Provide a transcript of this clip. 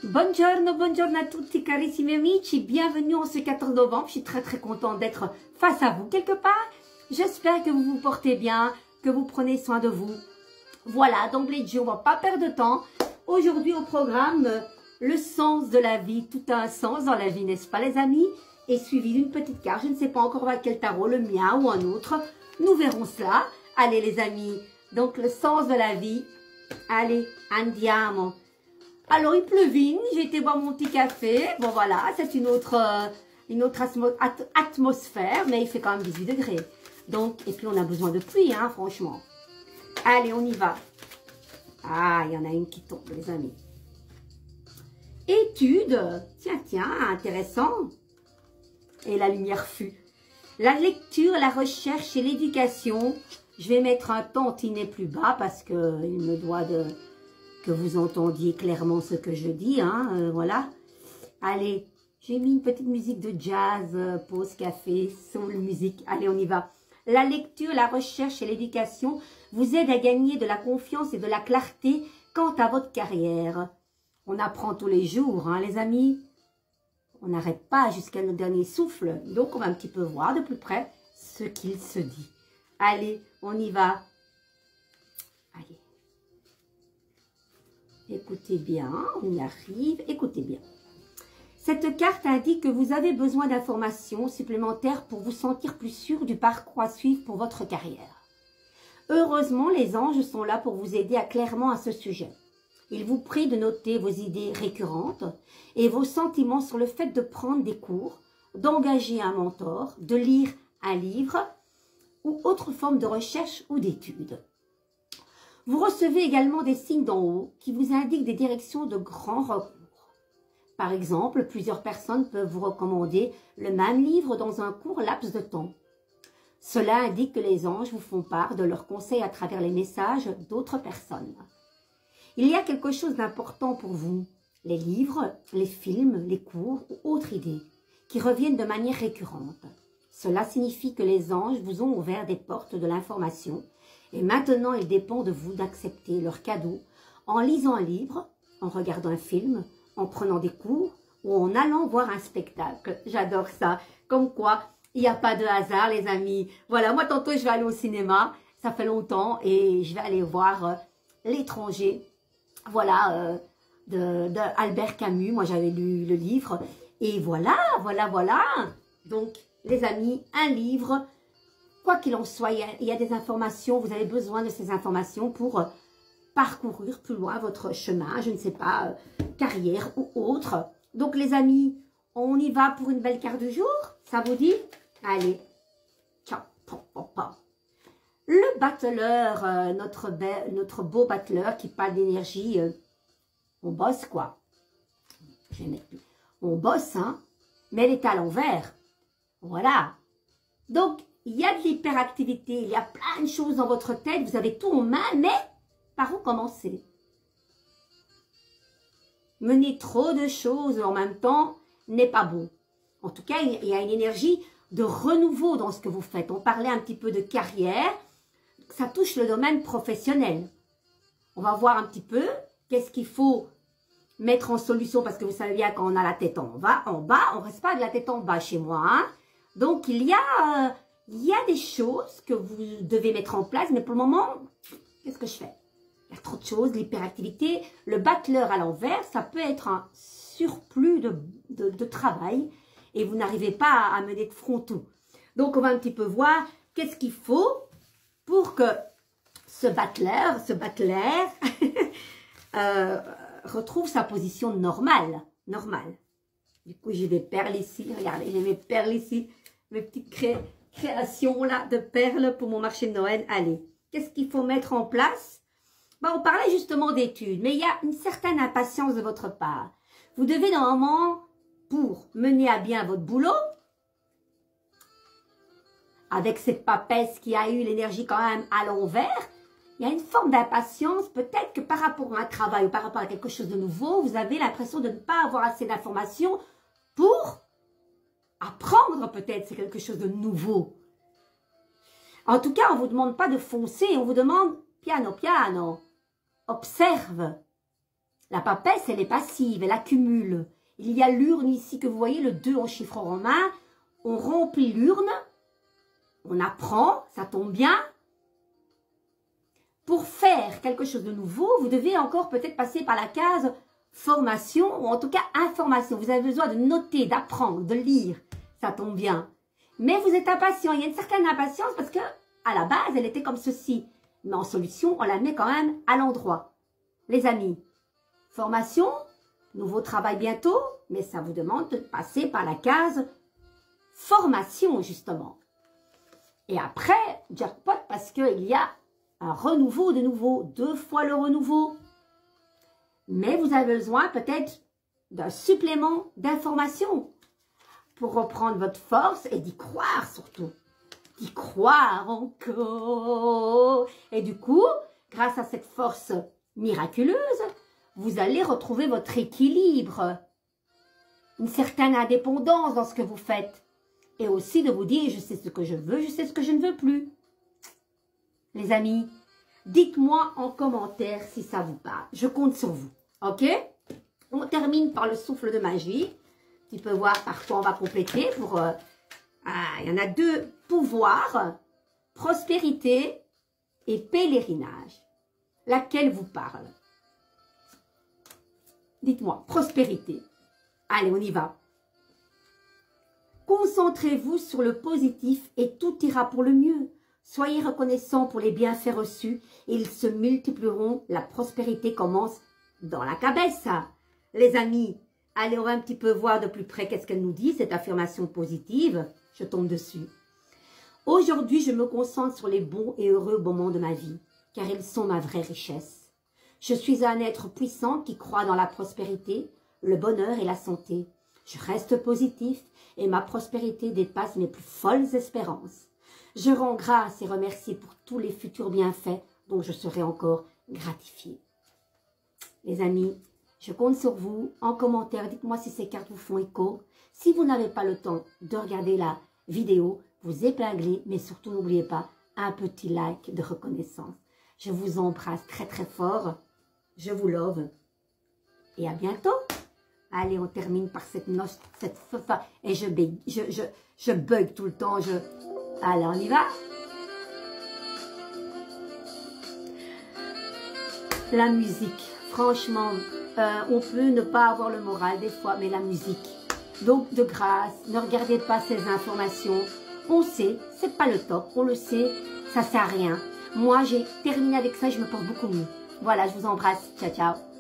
Buongiorno, buongiorno a tutti carissimi amici, bienvenue en ce 14 novembre, je suis très contente d'être face à vous quelque part, j'espère que vous vous portez bien, que vous prenez soin de vous. Voilà, d'emblée de jeu, on va pas perdre de temps, aujourd'hui au programme, le sens de la vie, tout a un sens dans la vie, n'est-ce pas les amis? Et suivi d'une petite carte, je ne sais pas encore avec quel tarot, le mien ou un autre, nous verrons cela. Allez les amis, donc le sens de la vie, allez, andiamo. Alors, il pleuvine, j'ai été boire mon petit café. Bon, voilà, c'est une autre atmosphère, mais il fait quand même 18 degrés. Donc, et puis on a besoin de pluie, hein, franchement. Allez, on y va. Ah, il y en a une qui tombe, les amis. Étude. Tiens, intéressant. Et la lumière fut. La lecture, la recherche et l'éducation. Je vais mettre un tantinet plus bas parce qu'il me doit de... que vous entendiez clairement ce que je dis, hein, voilà. Allez, j'ai mis une petite musique de jazz, pause café, soul musique. Allez, on y va. La lecture, la recherche et l'éducation vous aident à gagner de la confiance et de la clarté quant à votre carrière. On apprend tous les jours, hein, les amis. On n'arrête pas jusqu'à notre dernier souffle. Donc, on va un petit peu voir de plus près ce qu'il se dit. Allez, on y va. Allez. Écoutez bien, on y arrive, écoutez bien. Cette carte indique que vous avez besoin d'informations supplémentaires pour vous sentir plus sûr du parcours à suivre pour votre carrière. Heureusement, les anges sont là pour vous aider clairement à ce sujet. Ils vous prient de noter vos idées récurrentes et vos sentiments sur le fait de prendre des cours, d'engager un mentor, de lire un livre ou autre forme de recherche ou d'étude. Vous recevez également des signes d'en haut qui vous indiquent des directions de grands recours. Par exemple, plusieurs personnes peuvent vous recommander le même livre dans un court laps de temps. Cela indique que les anges vous font part de leurs conseils à travers les messages d'autres personnes. Il y a quelque chose d'important pour vous, les livres, les films, les cours ou autres idées qui reviennent de manière récurrente. Cela signifie que les anges vous ont ouvert des portes de l'information. Et maintenant, il dépend de vous d'accepter leur cadeau en lisant un livre, en regardant un film, en prenant des cours ou en allant voir un spectacle. J'adore ça. Comme quoi, il n'y a pas de hasard, les amis. Voilà, moi, tantôt, je vais aller au cinéma. Ça fait longtemps et je vais aller voir L'étranger. Voilà, de Albert Camus. Moi, j'avais lu le livre. Et voilà. Donc, les amis, un livre... Quoi qu'il en soit, il y a des informations, vous avez besoin de ces informations pour parcourir plus loin votre chemin, je ne sais pas, carrière ou autre. Donc les amis, on y va pour une belle carte du jour, ça vous dit? Allez, ciao. Le battleur, notre beau battleur qui parle d'énergie, on bosse quoi? Je vais mettre, on bosse, hein, mais elle est à l'envers, voilà. Donc, il y a de l'hyperactivité, il y a plein de choses dans votre tête, vous avez tout en main, mais par où commencer? Mener trop de choses en même temps n'est pas bon. En tout cas, il y a une énergie de renouveau dans ce que vous faites. On parlait un petit peu de carrière, ça touche le domaine professionnel. On va voir un petit peu qu'est-ce qu'il faut mettre en solution, parce que vous savez bien quand on a la tête en bas, on ne reste pas avec la tête en bas chez moi, hein. Donc, il y a des choses que vous devez mettre en place, mais pour le moment, qu'est-ce que je fais? Il y a trop de choses, l'hyperactivité, le battleur à l'envers, ça peut être un surplus de travail et vous n'arrivez pas à mener de front tout. Donc, on va un petit peu voir qu'est-ce qu'il faut pour que ce battleur retrouve sa position normale. Du coup, j'ai des perles ici, regardez, j'ai mes perles ici, mes petites créations là de perles pour mon marché de Noël. Allez, qu'est-ce qu'il faut mettre en place? On parlait justement d'études, mais il y a une certaine impatience de votre part. Vous devez normalement, pour mener à bien votre boulot, avec cette papesse qui a eu l'énergie quand même à l'envers, il y a une forme d'impatience, peut-être que par rapport à un travail ou par rapport à quelque chose de nouveau, vous avez l'impression de ne pas avoir assez d'informations pour apprendre peut-être, c'est quelque chose de nouveau. En tout cas, on ne vous demande pas de foncer, on vous demande piano, observe. La papesse, elle est passive, elle accumule. Il y a l'urne ici que vous voyez, le 2 en chiffre romain. On remplit l'urne, on apprend, ça tombe bien. Pour faire quelque chose de nouveau, vous devez encore peut-être passer par la case formation ou en tout cas information. Vous avez besoin de noter, d'apprendre, de lire, ça tombe bien. Mais vous êtes impatient, il y a une certaine impatience parce que à la base, elle était comme ceci. Mais en solution, on la met quand même à l'endroit. Les amis, formation, nouveau travail bientôt, mais ça vous demande de passer par la case formation, justement. Et après, jackpot, parce qu'il y a un renouveau de nouveau, 2 fois le renouveau. Mais vous avez besoin peut-être d'un supplément d'information pour reprendre votre force et d'y croire surtout. D'y croire encore. Et du coup, grâce à cette force miraculeuse, vous allez retrouver votre équilibre. Une certaine indépendance dans ce que vous faites. Et aussi de vous dire, je sais ce que je veux, je sais ce que je ne veux plus. Les amis, dites-moi en commentaire si ça vous parle. Je compte sur vous, ok? On termine par le souffle de magie. Tu peux voir par quoi on va compléter pour... il y en a 2 pouvoirs, prospérité et pèlerinage. Laquelle vous parle? Dites-moi, prospérité. Allez, on y va. Concentrez-vous sur le positif et tout ira pour le mieux. Soyez reconnaissants pour les bienfaits reçus et ils se multiplieront. La prospérité commence dans la cabessa. Les amis, allez, on va un petit peu voir de plus près qu'est-ce qu'elle nous dit, cette affirmation positive. Je tombe dessus. Aujourd'hui, je me concentre sur les bons et heureux moments de ma vie, car ils sont ma vraie richesse. Je suis un être puissant qui croit dans la prospérité, le bonheur et la santé. Je reste positif et ma prospérité dépasse mes plus folles espérances. Je rends grâce et remercie pour tous les futurs bienfaits dont je serai encore gratifiée. Les amis, je compte sur vous. En commentaire, dites-moi si ces cartes vous font écho. Si vous n'avez pas le temps de regarder la vidéo, vous épinglez, mais surtout n'oubliez pas un petit like de reconnaissance. Je vous embrasse très très fort. Je vous love. Et à bientôt. Allez, on termine par cette note, cette fefa. Et je bug tout le temps. Allez, on y va. La musique, franchement, on peut ne pas avoir le moral des fois, mais la musique. Donc, de grâce, ne regardez pas ces informations. On sait, c'est pas le top, on le sait, ça sert à rien. Moi, j'ai terminé avec ça, je me porte beaucoup mieux. Voilà, je vous embrasse. Ciao, ciao.